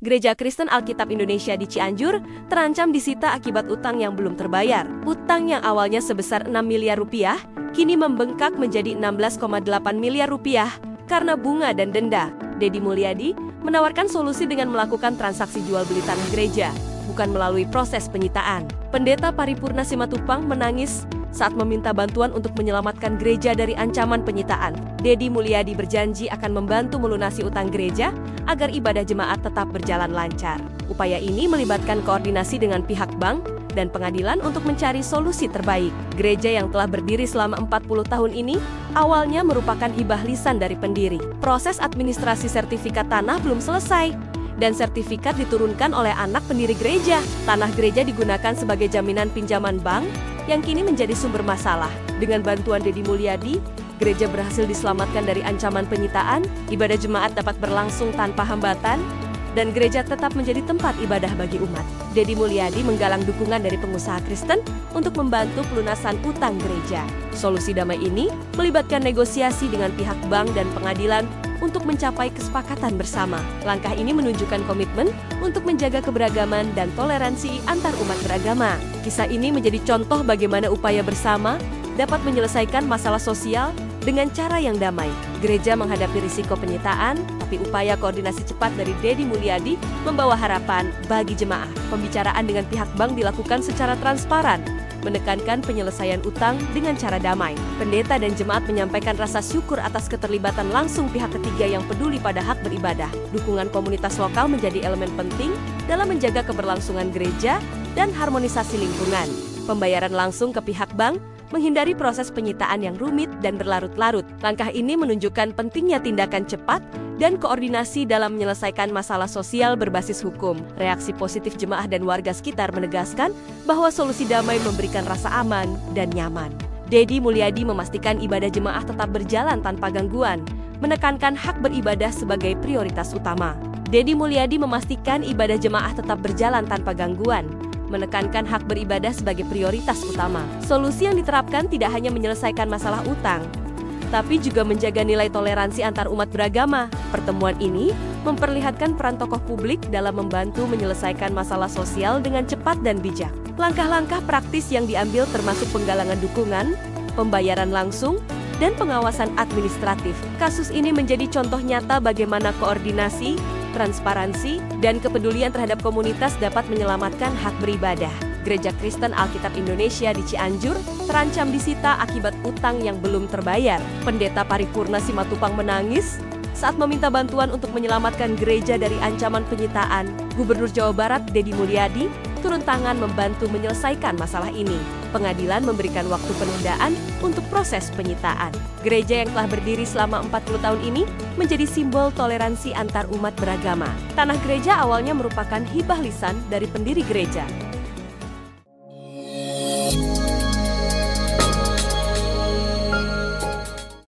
Gereja Kristen Alkitab Indonesia di Cianjur terancam disita akibat utang yang belum terbayar. Utang yang awalnya sebesar 6 miliar rupiah, kini membengkak menjadi 16,8 miliar rupiah karena bunga dan denda. Dedi Mulyadi menawarkan solusi dengan melakukan transaksi jual beli tanah gereja, bukan melalui proses penyitaan. Pendeta Paripurna Simatupang menangis saat meminta bantuan untuk menyelamatkan gereja dari ancaman penyitaan. Dedi Mulyadi berjanji akan membantu melunasi utang gereja agar ibadah jemaat tetap berjalan lancar. Upaya ini melibatkan koordinasi dengan pihak bank dan pengadilan untuk mencari solusi terbaik. Gereja yang telah berdiri selama 40 tahun ini awalnya merupakan hibah lisan dari pendiri. Proses administrasi sertifikat tanah belum selesai dan sertifikat diturunkan oleh anak pendiri gereja. Tanah gereja digunakan sebagai jaminan pinjaman bank yang kini menjadi sumber masalah. Dengan bantuan Dedi Mulyadi, gereja berhasil diselamatkan dari ancaman penyitaan, ibadah jemaat dapat berlangsung tanpa hambatan, dan gereja tetap menjadi tempat ibadah bagi umat. Dedi Mulyadi menggalang dukungan dari pengusaha Kristen untuk membantu pelunasan utang gereja. Solusi damai ini melibatkan negosiasi dengan pihak bank dan pengadilan untuk mencapai kesepakatan bersama. Langkah ini menunjukkan komitmen untuk menjaga keberagaman dan toleransi antar umat beragama. Kisah ini menjadi contoh bagaimana upaya bersama dapat menyelesaikan masalah sosial dengan cara yang damai. Gereja menghadapi risiko penyitaan, tapi upaya koordinasi cepat dari Dedi Mulyadi membawa harapan bagi jemaah. Pembicaraan dengan pihak bank dilakukan secara transparan, menekankan penyelesaian utang dengan cara damai. Pendeta dan jemaat menyampaikan rasa syukur atas keterlibatan langsung pihak ketiga yang peduli pada hak beribadah. Dukungan komunitas lokal menjadi elemen penting dalam menjaga keberlangsungan gereja dan harmonisasi lingkungan. Pembayaran langsung ke pihak bank menghindari proses penyitaan yang rumit dan berlarut-larut. Langkah ini menunjukkan pentingnya tindakan cepat dan koordinasi dalam menyelesaikan masalah sosial berbasis hukum. Reaksi positif jemaah dan warga sekitar menegaskan bahwa solusi damai memberikan rasa aman dan nyaman. Dedi Mulyadi memastikan ibadah jemaah tetap berjalan tanpa gangguan, menekankan hak beribadah sebagai prioritas utama. Dedi Mulyadi memastikan ibadah jemaah tetap berjalan tanpa gangguan, menekankan hak beribadah sebagai prioritas utama. Solusi yang diterapkan tidak hanya menyelesaikan masalah utang, tapi juga menjaga nilai toleransi antar umat beragama. Pertemuan ini memperlihatkan peran tokoh publik dalam membantu menyelesaikan masalah sosial dengan cepat dan bijak. Langkah-langkah praktis yang diambil termasuk penggalangan dukungan, pembayaran langsung, dan pengawasan administratif. Kasus ini menjadi contoh nyata bagaimana koordinasi, transparansi, dan kepedulian terhadap komunitas dapat menyelamatkan hak beribadah. Gereja Kristen Alkitab Indonesia di Cianjur terancam disita akibat utang yang belum terbayar. Pendeta Paripurna Simatupang menangis saat meminta bantuan untuk menyelamatkan gereja dari ancaman penyitaan. Gubernur Jawa Barat Dedi Mulyadi turun tangan membantu menyelesaikan masalah ini. Pengadilan memberikan waktu penundaan untuk proses penyitaan. Gereja yang telah berdiri selama 40 tahun ini menjadi simbol toleransi antar umat beragama. Tanah gereja awalnya merupakan hibah lisan dari pendiri gereja.